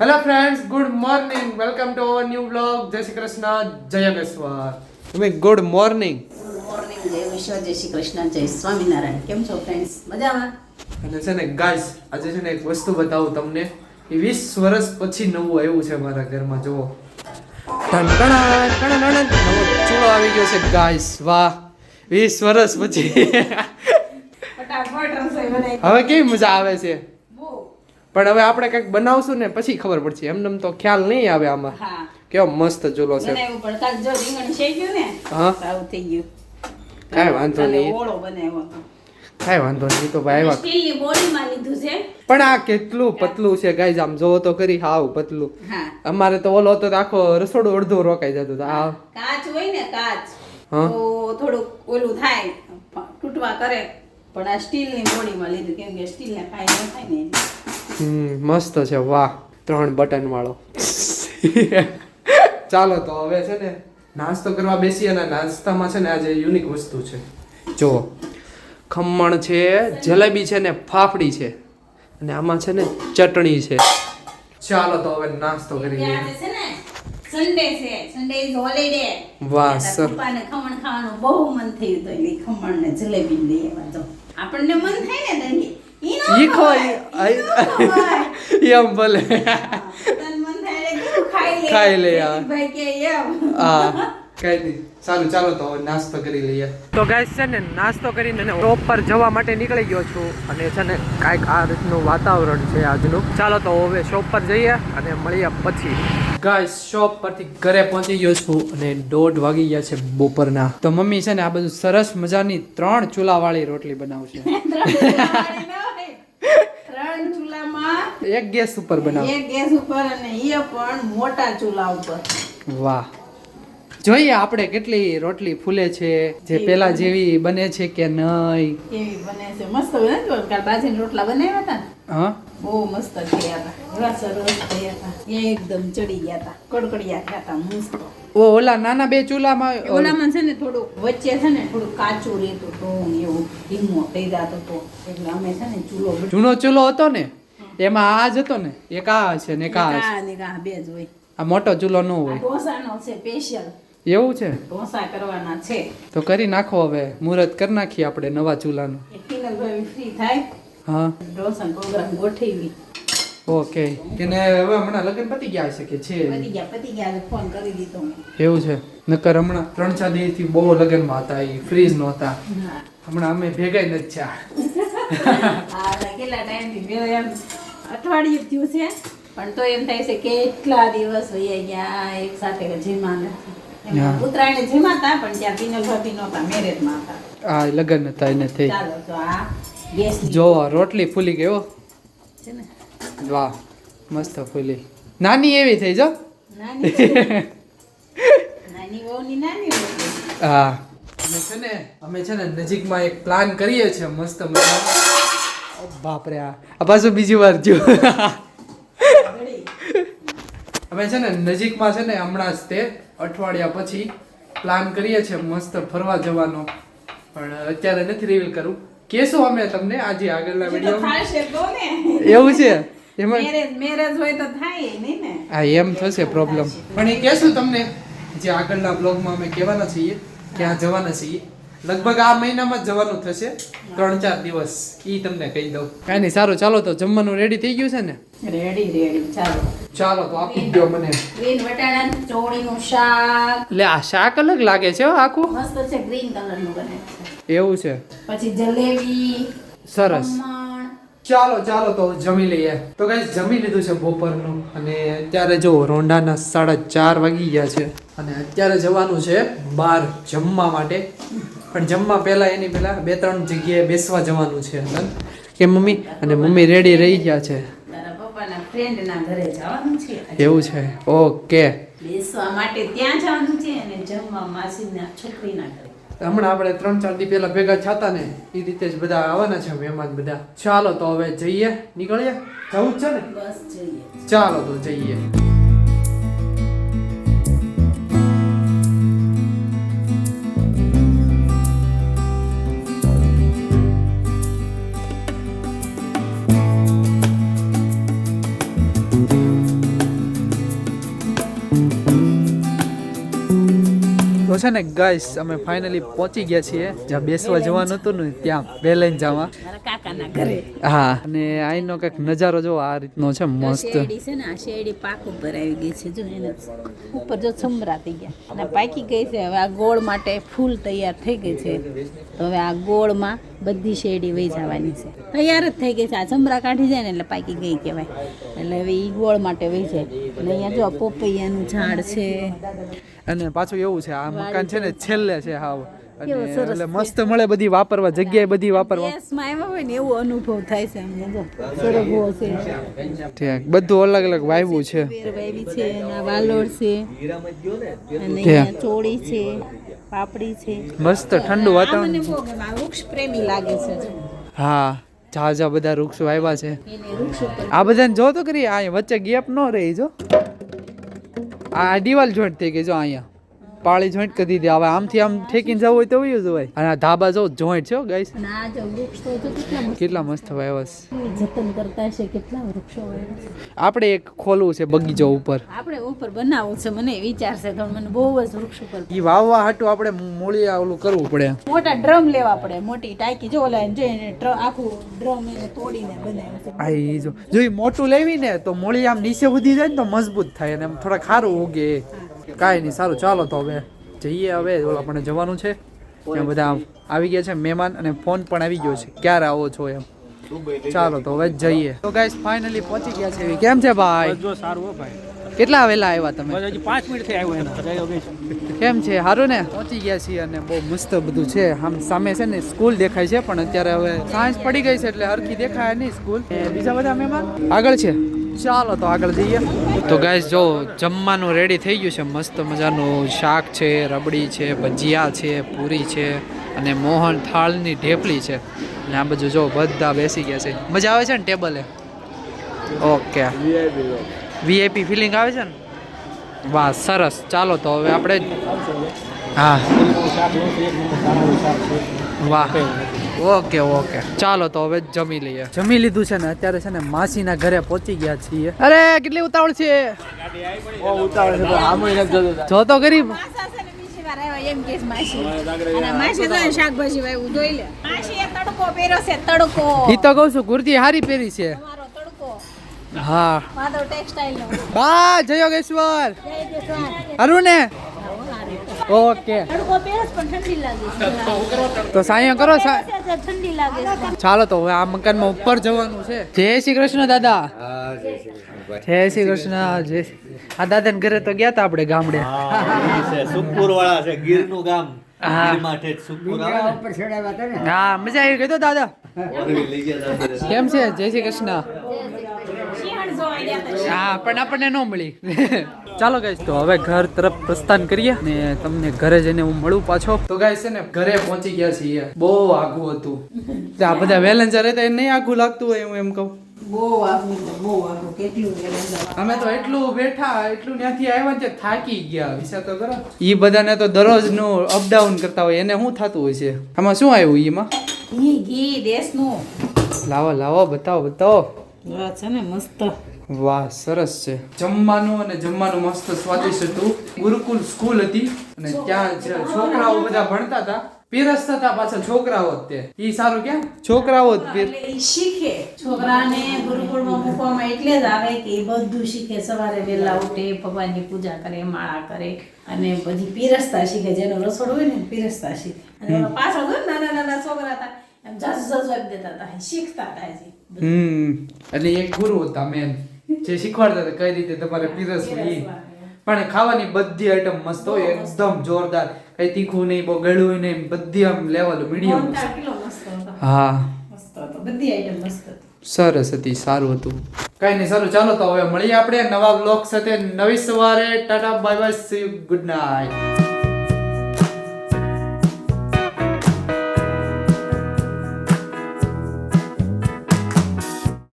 Hello friends, good morning. Welcome to our new blog. જય શ્રી કૃષ્ણ, જય યોગેશ્વર. તમે ગુડ મોર્નિંગ. ગુડ મોર્નિંગ, જય વિશ્વ, જય શ્રી કૃષ્ણ, જય સ્વામિનારાયણ. કેમ છો ફ્રેન્ડ્સ? મજામાં? અને છે ને ગાઈસ, આજે છે ને એક વસ્તુ બતાવું તમને. એ 20 વર્ષ પછી નવું આવ્યું છે મારા ઘરમાં. જુઓ, નવો ચૂલો આવી ગયો છે ગાઈસ. વાહ, 20 વર્ષ પછી. ફટાફટ રસોઈ બનાવી. હવે કેવી મજા આવે છે. બહુ. પણ હવે આપણે કંઈક બનાવશું ને પછી ખબર પડશે. એમને તો ખ્યાલ નહીં આવે આમાં. હા. કેવો મસ્ત ચૂલો છે. બનાવ્યું પણ કાલ જો રીંગણ શેક્યું ને. હા. સારું થઈ ગયું. કાંઈ વાંધો નહીં. ઓળો બનાવ્યો હતો. કાંઈ વાંધો નહીં. તો ભાઈ આવ્યા. સ્ટીલની બોડીમાં લીધું છે. પણ આ કેટલું પતલું છે ગાઈઝ, આમ જોવો તો કરી. હાવ પતલું. હા. અમારે તો ઓલો હતો તો આખો રસોડું અડધો રોકાઈ જતું. આ કાચ હોય ને કાચ. હા. તો થોડુંક ઓલું થાય, તૂટવા કરે. પણ આ સ્ટીલની બોડીમાં લીધું કેમ કે સ્ટીલને કાંઈ ન થાય ને એટલે. મસ્ત છે. વાહ, 3 બટન વાળો. ચાલો તો હવે છે ને નાસ્તો કરવા બેસીએ. અને નાસ્તામાં છે ને આજે યુનિક વસ્તુ છે. જો, ખમણ છે, જલેબી છે ને ફાફડી છે, અને આમાં છે ને ચટણી છે. ચાલો તો હવે નાસ્તો કરી લઈએ. આજે છે ને સન્ડે છે, સન્ડે ઇઝ હોલિડે. વાહ સર, સર. પપ્પાને ખમણ ખાવાનું બહુ મન થયું તો એટલે ખમણ ને જલેબી લઈ આવ્યા. તો આપણને મન થાય ને તો ઈ ખવાય. એમ ભલે. તન મન થાય એટલે કેવું ખાઈ લે. ખાઈ લે, હા. ભાઈ કે એમ. હા, કઈ નહીં. સારું, ચાલો તો હવે નાસ્તો કરી લઈએ. તો ગાઈસ છે ને નાસ્તો કરીને શોપ પર જવા માટે નીકળી ગયો છું. અને છે ને કાંઈક આ રીતનું વાતાવરણ છે આજનું. ચાલો તો હવે શોપ પર જઈએ અને મળીએ પછી. ગાઈસ, શોપ પરથી ઘરે પહોંચી ગયો છું અને 1:30 વાગી ગયા છે બપોરના. તો મમ્મી છે ને આ બધું સરસ મજાની 3 ચૂલાવાળી રોટલી બનાવશે. 3 ચૂલામાં એક ગેસ ઉપર બનાવ. એક ગેસ ઉપર અને એ પણ મોટા ચૂલા ઉપર. વાહ, જોઈએ આપણે કેટલી રોટલી ફૂલે છે, જે પેલા જેવી બને છે કે નહીં. કેવી બને છે? મસ્ત બને છે. કાલ બાજીના રોટલા બનાવ્યા હતા ને, હા, બહુ મસ્ત થયા હતા. એવા સરસ થયા હતા. એકદમ ચડી ગયા હતા, કડકડિયા થયા હતા. મસ્ત. ઓલા નાના 2 ચૂલામાં ઓલામાં છે ને થોડું વચ્ચે છે ને થોડું કાચું રહેતું હતું, એવું ધીમો થઈ જતો હતો. એટલે અમે છે ને ચૂલો જૂનો ચૂલો હતો ને, એમાં આ જ હતો ને, એક આ છે ને એક આ છે. ને કા બે જ હોય. આ મોટો ચૂલો ન આ હોય. ઢોસાનો છે સ્પેશિયલ. એવું છે? ઢોસા કરવાના છે. તો કરી નાખો. હવે મુહૂર્ત કરી નાખીએ આપણે નવા ચૂલાનું. એક કિનલભાઈ ફ્રી થાય, હા, ઢોસાનો પ્રોગ્રામ ગોઠવી. ઓકે. એને હવે હમણાં લગ્ન પતી ગયા છે કે છે? પતી ગયા. ફોન કરી દીધો મેં. એવું છે? નકર હમણાં 3-4 દિવસથી બહુ લગ્નમાં હતા, એ ફ્રીજ નહોતા. હા. હમણાં અમે ભેગાઈ નથી થયા. હા, કેટલા ટાઈમથી બે એમ અઠવાડિયું થયું છે, પણ તો એમ થાય છે કે કેટલા દિવસ વહી ગયા એક સાથે જેમાં નથી. હા. ઉત્તરાયણે જેમાતા પણ ત્યાં પિનલ ભાભી નહોતા, મેરેજમાં હતા. આ લગ્ન હતા એને થઈ. ચાલો તો આ ગેસ જો રોટલી ફૂલી ગઈ હો. છે ને વાહ, મસ્ત ફૂલી. નાની એવી થઈ જો. નાની નાની વહુની નાની રોટલી. હા. અમે છે ને નજીકમાં એક પ્લાન કરીએ છીએ મસ્ત મજાનો. ઓ બાપ રે, આ પાછું બીજી વાર જો. ઘડી. અમે છે ને નજીકમાં છે ને હમણાં જ તે અઠવાડિયા પછી પ્લાન કરીએ છીએ મસ્ત ફરવા જવાનો. પણ અત્યારે નથી રિવીલ કરું. કેશું અમે તમને આજે આગળના હજી તો વિડીયો. થાશે તો ને. એવું છે એમાં? મેરેજ હોય તો થાય નહીં ને. હા, એમ થશે પ્રોબ્લેમ. પણ એ કહેશું તમને જે આગળના બ્લોગમાં અમે કહેવાના છીએ ક્યાં જવાના છીએ. લગભગ આ મહિનામાં જ જવાનું થશે, 3-4 દિવસ. ઈ તમને કહી દઉં. કાંઈ નહીં. સારું, ચાલો તો જમવાનું રેડી થઈ ગયું છે ને? રેડી ચાલો. ચાલો તો આપી દો મને. ગ્રીન વટાણા ચોળીનું શાક. એટલે આ શાક અલગ લાગે છે હો આખું. મસ્ત છે, ગ્રીન કલરનું બને છે. એવું છે? પછી જલેબી. સરસ. ખમણ. ચાલો તો જમી લઈએ. તો ગાઈસ જમી લીધું છે બપોરનું. અને અત્યારે જો રોંડાના 4:30 વાગી ગયા છે. અને અત્યારે જવાનું છે બહાર જમવા માટે. પણ જમવા પહેલા એની પહેલા 2-3 જગ્યાએ બેસવા જવાનું છે અંદર. કે મમ્મી? અને મમ્મી રેડી રહી ગયા છે. તારા પપ્પાના ફ્રેન્ડના ઘરે જવાનું છે. એવું છે? ઓકે. બેસવા માટે ત્યાં જવાનું છે અને જમવા માસીના છોકરીના ઘરે. હમણાં આપણે 3-4 દી પહેલા ભેગા થતા ને એ રીતે જ બધા આવવાના છે મહેમાન બધા. ચાલો તો હવે જઈએ, નીકળીએ. જવું જ છે ને? બસ જઈએ. ચાલો તો જઈએ. તો છે ને ગાઈસ અમે ફાઇનલી પહોંચી ગયા છીએ જ્યાં બેસવા જવાનું હતું ને ત્યાં બેલેન જવા મારા કાકાના ઘરે. હા અને અહીંનો કંઈક નજારો જો આ રીતનો છે મસ્ત શેરડી છે ને આ શેરડી પાક ઉપર આવી ગઈ છે જો એને ઉપર જો છમરાતી ગયા અને પાકી ગઈ છે. હવે આ ગોળ માટે ફૂલ તૈયાર થઈ ગઈ છે. તો હવે આ ગોળમાં બધી શેરડી વહી જવાની છે. તૈયાર જ થઈ ગઈ છે. આ છમરા કાઢી જાય ને એટલે પાકી ગઈ કહેવાય. એટલે હવે એ ગોળ માટે વહી જાય. અને અહીંયા જો પોપૈયાનું ઝાડ છે. અને પાછું એવું છે આ મકાન છે ને છેલ્લે છે હાવ અને કેવો સરસ એટલે મસ્ત મળે બધી વાપરવા જગ્યાએ બધી વાપરવા ગેસમાં આવ્યા હોય ને એવો અનુભવ થાય છે અમને જો સરગવો છે ઠીક બધું અલગ અલગ વાવ્યું છે વેર વાવી છે અને વાલોડ છે અને અહીંયા ચોળી છે પાપડી છે મસ્ત ઠંડુ આ વાતાવરણ મને બહુ ગમે. આ વૃક્ષ પ્રેમી લાગે છે જો. હા ઝાઝા બધા વૃક્ષો આવ્યા છે એને વૃક્ષ ઉપર આ બધાને જો તો કરી આ વચ્ચે ગેપ ન રહી જો આ દિવાલ જોઈન્ટ થઈ ગઈ જો અહીંયા પાળી જોઈન્ટ કરી દીધી હવે આમથી આમ ઠેકીને જવું હોય તો વયું જવાય અને આ ધાબા જો જોઈન્ટ છે ગાઈસ અને આ જો વૃક્ષ તો જો કેટલા મસ્ત વાવ્યા છે જતન કરતા છે કેટલા વૃક્ષો વાવ્યા છે. આપણે એક ખોલવું છે બગીચો ઉપર આપણે ઉપર બનાવવું છે મને વિચાર છે તો મને બહુ જ વૃક્ષ ઉપર ઈ વાવવા હાટું આપણે મૂળી ઓલું કરવું પડે મોટા ડ્રમ લેવા પડે મોટી ટાંકી જો ઓલા જોઈને આખું ડ્રમ એને તોડીને બનાવ્યું છે. આ ઈ જો ઈ મોટું લેવી ને તો મૂળી આમ નીચે ઉધી જાય ને તો મજબૂત થાય અને આમ થોડા ખારું ઉગે કાંઈ નહીં સારું ચાલો તો હવે જઈએ હવે ઓલા આપણે જવાનું છે ત્યાં બધા આવી ગયા છે મહેમાન અને ફોન પણ આવી ગયો છે ક્યારે આવો છો એમ ચાલો તો હવે જઈએ તો ગાઈસ ફાઇનલી પહોંચી ગયા છે કેમ છે ભાઈ જો સારું હો ભાઈ કેટલા વેલા આવ્યા તમે બસ હજી 5 મિનિટ થઈ આવ્યો એનો જયો ગઈ કેમ છે સારું ને પહોંચી ગયા છીએ અને બહુ મસ્ત બધું છે આમ સામે છે ને સ્કૂલ દેખાય છે પણ અત્યારે હવે સાંજ પડી ગઈ છે એટલે હરખી દેખાય નહીં સ્કૂલ બીજા બધા મહેમાન આગળ છે ચાલો તો આગળ જઈએ તો ગાઈસ જો જમવાનું રેડી થઈ ગયું છે મસ્ત મજાનું શાક છે રબડી છે ભજીયા છે પૂરી છે અને મોહન થાળની ઢેફલી છે અને આ બધું જો બધા બેસી ગયા છે મજા આવે છે ને ટેબલે ઓકે વીઆઈપી ફિલિંગ આવે છે ને વાહ સરસ ચાલો તો હવે આપણે હા વાહ ઓકે ઓકે ચાલો તો હવે જમી લઈએ જમી લીધું છે ને અત્યારે છે ને માસીના ઘરે પહોંચી ગયા છીએ અરે કેટલી ઉતાવળ છે જો તો ગરીબ માસા છે ને બીજી વાર આવ્યા એમ કે છે માસી. અને માસી તો શાકભાજી વાવ્યું જોઈ લે. માસીએ તડકો પહેર્યો છે તડકો. ઈ તો કહું છું કુર્તી હારી પહેરી છે તમારો તડકો હા માધવ ટેક્સટાઇલ નો. બા જય યોગેશ્વર જય જસવાન. હારું ને ઓકે તડકો પહેરસ પણ ઠંડી લાગે છે. તો સાયા કરો ઠંડી લાગે છે. ચાલો તો હવે આ મકાનમાં ઉપર જવાનું છે જય શ્રી કૃષ્ણ દાદા જય શ્રી કૃષ્ણ જય આ દાદાને ઘરે તો ગયા તા આપણે ગામડે સુખપુર વાળા છે ગીરનું ગામ હા. ગીરમાં ઠેઠ સુખપુર આવે ને હા મજા આવી ગઈ તો દાદા ઓરવી લઈ ગયા હતા. કેમ છે જય શ્રી કૃષ્ણ સિંહણ જોવા ગયા હતા. હા પણ આપણને ન મળી ચાલો ગાઈસ તો હવે ઘર તરફ પ્રસ્થાન કરીએ ને તમને ઘરે જઈને હું મળું પાછો તો ગાઈસ છે ને ઘરે પહોંચી ગયા છીએ બહુ આઘું હતું આ બધા વેલેન્જર હતા એ નહીં આઘું લાગતું હોય હું એમ કહું બહુ આગું કેટલું વેલેન્જર. અમે તો એટલું બેઠા એટલું ત્યાંથી આવ્યા છે થાકી ગયા વિચાર તો કરો ઈ બધાને તો દરરોજ નું અપડાઉન કરતા હોય એને શું થતું હોય છે આમાં શું આવ્યું ઈમાં ઘી દેશનું. લાવો લાવો બતાવો બતાવો આ છે ને મસ્ત. વાહ સરસ છે જમવાનું અને જમવાનું મસ્ત સ્વાદિષ્ટ હતું ગુરુકુલ સ્કૂલ હતી અને ત્યાં જે છોકરાઓ બધા ભણતા હતા પીરસતા હતા પાછા છોકરાઓ જ તે ઈ સારું ક્યાં છોકરાઓ જ એટલે ઈ શીખે છોકરાને ગુરુકુળમાં મૂકવામાં એટલે જ આવે કે ઈ બધું શીખે. સવારે વહેલા ઉઠે ભગવાનની પૂજા કરે માળા કરે અને બધી પીરસતા શીખે. જેનો રસોડું હોય ને પીરસતા શીખે. અને ઓલા પાછળ જો નાના નાના છોકરા હતા એમ જાજુ જાજુ આપી દેતા હતા શીખતા હતા હજી. એટલે એક ગુરુ હતા મેન જે શીખવાડતા હતા કઈ રીતે તમારે પીરસવું ઈ પણ ખાવાની બધી આઈટમ મસ્ત હોય એકદમ જોરદાર કઈ તીખું નહીં બહુ ગળ્યું નહીં બધી આમ લેવલ મીડિયમ મોહનથાળ કેટલો મસ્ત હતો. હા મસ્ત હતો. બધી આઈટમ મસ્ત હતી. સરસ હતી સારું હતું કઈ નહીં સારું ચાલો તો હવે મળીએ આપણે નવા બ્લોગ સાથે નવી સવારે Tata bye bye see you good night